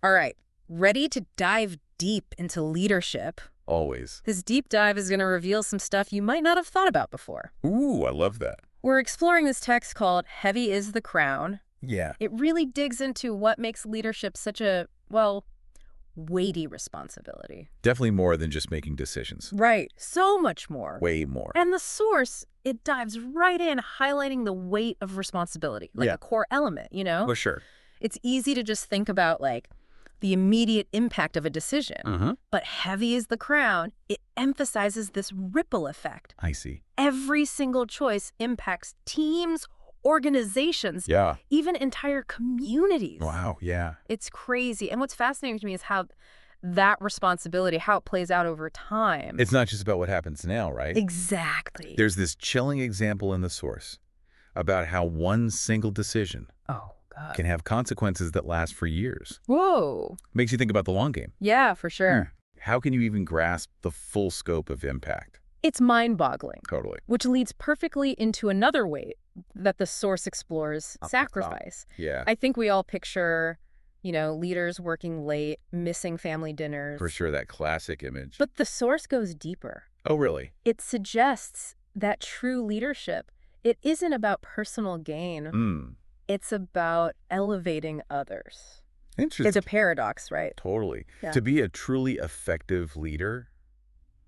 All right, ready to dive deep into leadership? Always. This deep dive is going to reveal some stuff you might not have thought about before. Ooh, I love that. We're exploring this text called Heavy is the Crown. Yeah. It really digs into what makes leadership such a, well, weighty responsibility. Definitely more than just making decisions. Right, so much more. Way more. And the source, it dives right in, highlighting the weight of responsibility, like Yeah. a core element, you know? For sure. It's easy to just think about, like, the immediate impact of a decision. Mm-hmm. But Heavy is the Crown, it emphasizes this ripple effect. I see. Every single choice impacts teams, organizations, Yeah. even entire communities. Wow, yeah. It's crazy. And what's fascinating to me is how that responsibility, how it plays out over time. It's not just about what happens now, right? Exactly. There's this chilling example in the source about how one single decision Oh, God. can have consequences that last for years. Whoa. Makes you think about the long game. Yeah, for sure. How can you even grasp the full scope of impact? It's mind-boggling. Totally. Which leads perfectly into another way that the source explores Up the top. sacrifice. Yeah, I think we all picture, leaders working late, missing family dinners. for sure, that classic image. But the source goes deeper. Oh, really? It suggests that true leadership, it isn't about personal gain. It's about elevating others. Interesting. It's a paradox, right? Totally. Yeah. To be a truly effective leader,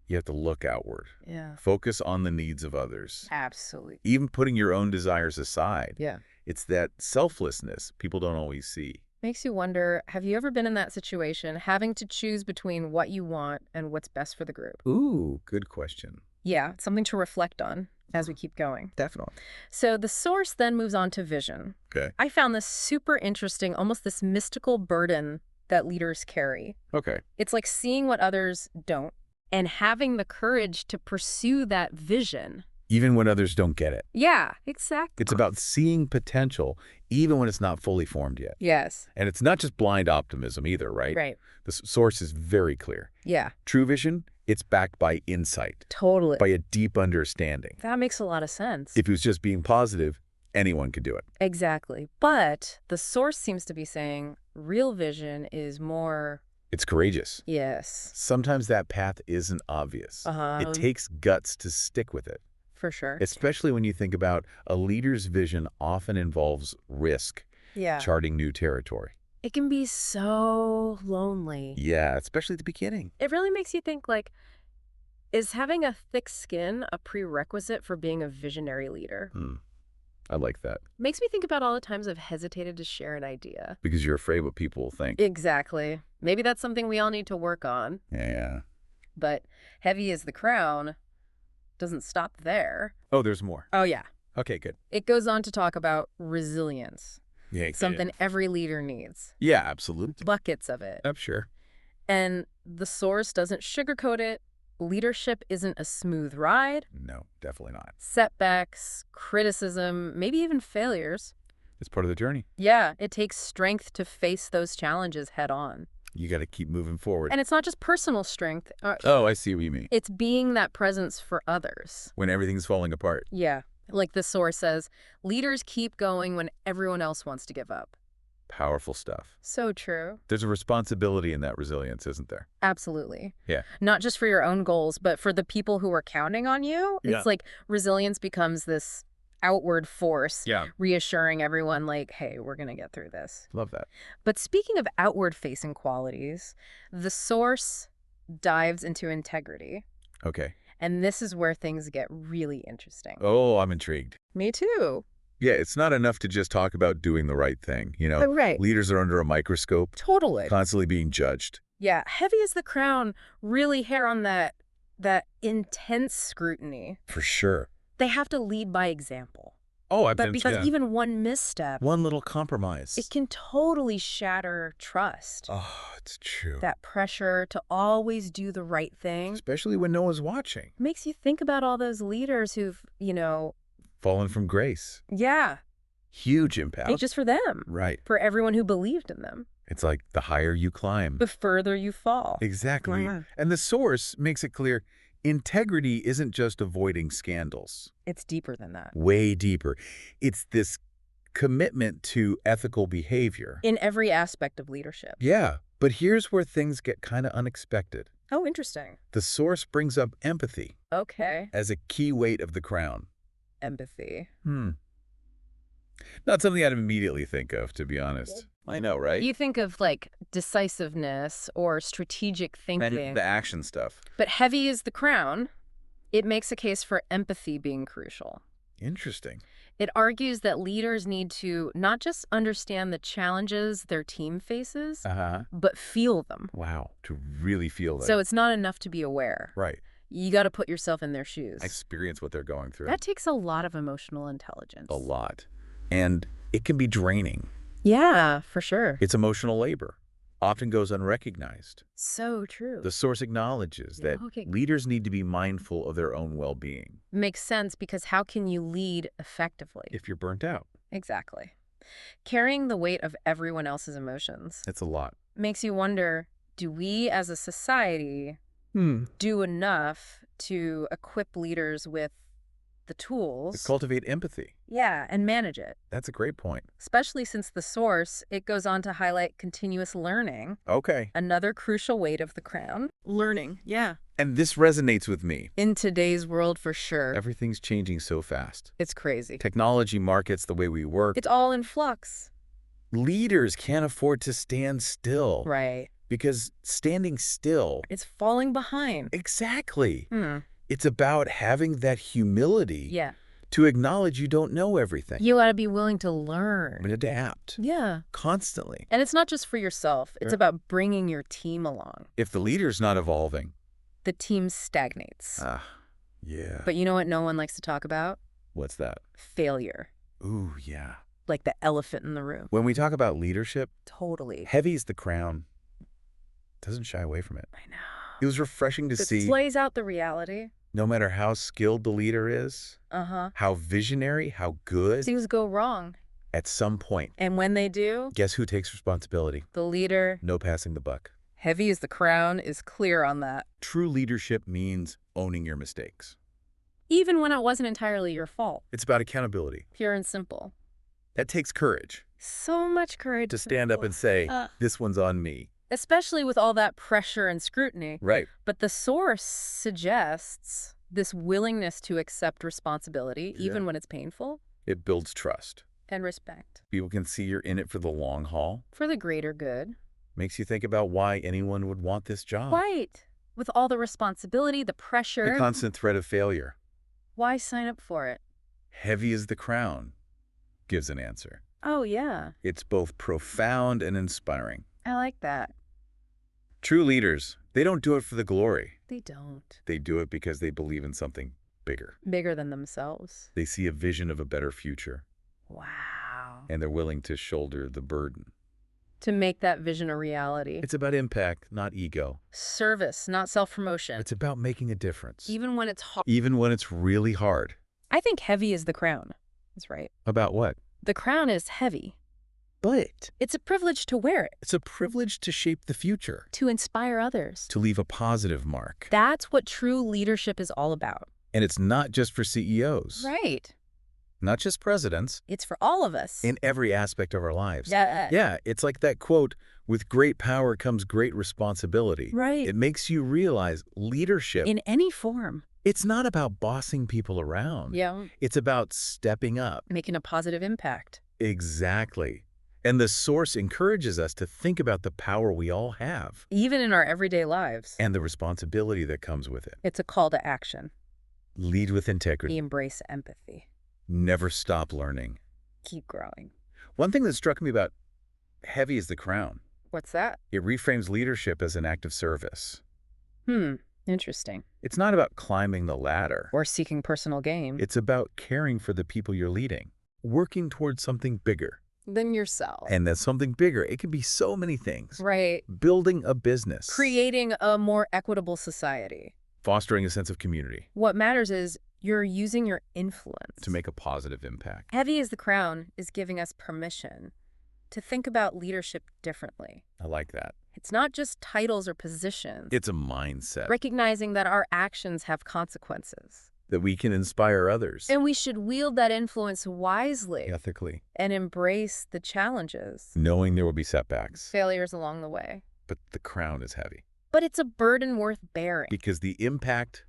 you have to look outward. Yeah. Focus on the needs of others. Absolutely. Even putting your own desires aside. Yeah. It's that selflessness people don't always see. Makes you wonder, have you ever been in that situation, having to choose between what you want and what's best for the group? Ooh, good question. Yeah, something to reflect on as we keep going. Definitely. So the source then moves on to vision. Okay. I found this super interesting, almost this mystical burden that leaders carry. Okay. It's like seeing what others don't and having the courage to pursue that vision. Even when others don't get it. Yeah, exactly. It's about seeing potential even when it's not fully formed yet. Yes. And it's not just blind optimism either, right? Right. The source is very clear. Yeah, True vision, it's backed by insight, totally. by a deep understanding. That makes a lot of sense. If it was just being positive, anyone could do it. Exactly. But the source seems to be saying real vision is more, It's courageous. yes, Sometimes that path isn't obvious. It takes guts to stick with it, for sure. especially when you think about a leader's vision often involves risk, Yeah. charting new territory. It can be so lonely. Yeah, especially at the beginning. It really makes you think, like, is having a thick skin a prerequisite for being a visionary leader? I like that. Makes me think about all the times I've hesitated to share an idea. Because you're afraid what people will think. Exactly. Maybe that's something we all need to work on. Yeah. But Heavy is the Crown doesn't stop there. Oh, there's more. Oh, yeah. Okay, good. It goes on to talk about resilience, Yeah. something every leader needs. Yeah, absolutely. Buckets of it. I'm sure. And the source doesn't sugarcoat it. Leadership isn't a smooth ride. No, definitely not. Setbacks, criticism, maybe even failures. It's part of the journey. Yeah, it takes strength to face those challenges head on. You got to keep moving forward. And it's not just personal strength. Oh, I see what you mean. It's being that presence for others. When everything's falling apart. Yeah. Like the source says, leaders keep going when everyone else wants to give up. Powerful stuff. So true. There's a responsibility in that resilience, isn't there? Absolutely. Yeah. Not just for your own goals, but for the people who are counting on you. Yeah. It's like resilience becomes this outward force, Yeah. reassuring everyone like, hey, we're going to get through this. Love that. But speaking of outward-facing qualities, the source dives into integrity. Okay. And this is where things get really interesting. Oh, I'm intrigued. Me too. Yeah, it's not enough to just talk about doing the right thing. Right. Leaders are under a microscope, Totally. constantly being judged. Yeah, Heavy is the Crown really hair on that intense scrutiny. For sure. They have to lead by example. Oh, I've But been because even one misstep, one little compromise. it can totally shatter trust. Oh, it's true. That pressure to always do the right thing Especially when no one's watching. makes you think about all those leaders who've, Fallen from grace. yeah, Huge impact. not just for them, Right. for everyone who believed in them. It's like the higher you climb. The further you fall. Exactly. Wow. And the source makes it clear integrity isn't just avoiding scandals. It's deeper than that. Way deeper. It's this commitment to ethical behavior. In every aspect of leadership. Yeah, but here's where things get kind of unexpected. Oh, interesting. The source brings up empathy Okay. as a key weight of the crown. Empathy. Not something I'd immediately think of, to be honest. I know, right? You think of, like, decisiveness or strategic thinking. The action stuff. But heavy is the crown. It makes a case for empathy being crucial. Interesting. It argues that leaders need to not just understand the challenges their team faces, but feel them. Wow, to really feel that. So it's not enough to be aware. Right. You got to put yourself in their shoes. Experience what they're going through. That takes a lot of emotional intelligence. A lot. And it can be draining. Yeah, for sure. It's emotional labor. Often goes unrecognized. So true. The source acknowledges that leaders need to be mindful of their own well-being. Makes sense, because how can you lead effectively? If you're burnt out. Exactly. Carrying the weight of everyone else's emotions. It's a lot. Makes you wonder, do we as a society do enough to equip leaders with the tools? To cultivate empathy. Yeah, and manage it. That's a great point. Especially since the source, it goes on to highlight continuous learning. Okay. Another crucial weight of the crown. Learning, yeah. And this resonates with me. In today's world, for sure. Everything's changing so fast. It's crazy. Technology markets the way we work. It's all in flux. Leaders can't afford to stand still. Right. Because standing still... It's falling behind. Exactly. It's about having that humility to acknowledge you don't know everything. You got to be willing to learn. And adapt. Yeah. Constantly. And it's not just for yourself. It's about bringing your team along. If the leader's not evolving... the team stagnates. Yeah. But you know what no one likes to talk about? What's that? Failure. Ooh, yeah. Like the elephant in the room. When we talk about leadership... Totally. Heavy's the crown. Doesn't shy away from it. I know. It was refreshing to see... It plays out the reality. No matter how skilled the leader is, how visionary, how good, things go wrong. At some point. And when they do, guess who takes responsibility? The leader. No passing the buck. Heavy as the crown is clear on that. True leadership means owning your mistakes. Even when it wasn't entirely your fault. It's about accountability. Pure and simple. That takes courage. So much courage. To stand up and say, this one's on me. Especially with all that pressure and scrutiny. Right. But the source suggests this willingness to accept responsibility, even when it's painful. It builds trust. And respect. People can see you're in it for the long haul. For the greater good. Makes you think about why anyone would want this job. Right. With all the responsibility, the pressure. The constant threat of failure. Why sign up for it? Heavy as the crown gives an answer. Oh, yeah. It's both profound and inspiring. I like that. True leaders, they don't do it for the glory. They don't. They do it because they believe in something bigger. Bigger than themselves. They see a vision of a better future. Wow. And they're willing to shoulder the burden. To make that vision a reality. It's about impact, not ego. Service, not self-promotion. It's about making a difference. Even when it's hard. Even when it's really hard. I think heavy is the crown. That's right. About what? The crown is heavy. But it's a privilege to wear it. It's a privilege to shape the future. To inspire others. To leave a positive mark. That's what true leadership is all about. And it's not just for CEOs. Right. Not just presidents. It's for all of us. In every aspect of our lives. Yeah. Yeah, it's like that quote, with great power comes great responsibility. Right. It makes you realize leadership. In any form. It's not about bossing people around. Yeah. It's about stepping up. Making a positive impact. Exactly. And the source encourages us to think about the power we all have. Even in our everyday lives. And the responsibility that comes with it. It's a call to action. Lead with integrity. Embrace empathy. Never stop learning. Keep growing. One thing that struck me about heavy is the crown. What's that? It reframes leadership as an act of service. Interesting. It's not about climbing the ladder. Or seeking personal gain. It's about caring for the people you're leading. Working towards something bigger. Than yourself. And that's something bigger. It can be so many things. Right. Building a business. Creating a more equitable society. Fostering a sense of community. What matters is you're using your influence. To make a positive impact. Heavy as the crown is giving us permission to think about leadership differently. I like that. It's not just titles or positions. It's a mindset. Recognizing that our actions have consequences. that we can inspire others. And we should wield that influence wisely. Ethically. And embrace the challenges. Knowing there will be setbacks. Failures along the way. But the crown is heavy. But it's a burden worth bearing. Because the impact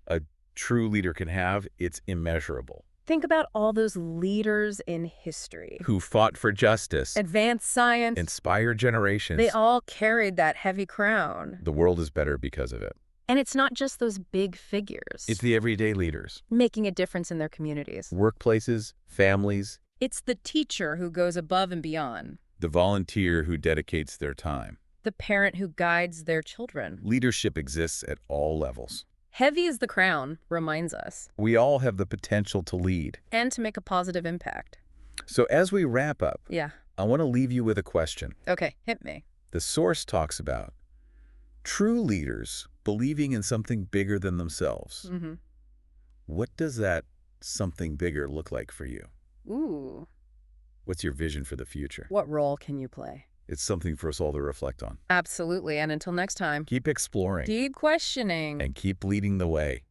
a true leader can have, it's immeasurable. Think about all those leaders in history. Who fought for justice. Advanced science. Inspired generations. They all carried that heavy crown. The world is better because of it. And it's not just those big figures. It's the everyday leaders. Making a difference in their communities. Workplaces, families. It's the teacher who goes above and beyond. The volunteer who dedicates their time. The parent who guides their children. Leadership exists at all levels. Heavy as the crown reminds us. We all have the potential to lead. And to make a positive impact. So as we wrap up, yeah, I want to leave you with a question. Okay, hit me. The source talks about true leaders believing in something bigger than themselves. Mm-hmm. What does that something bigger look like for you? Ooh. What's your vision for the future? What role can you play? It's something for us all to reflect on. Absolutely. And until next time, Keep exploring. keep questioning. And keep leading the way.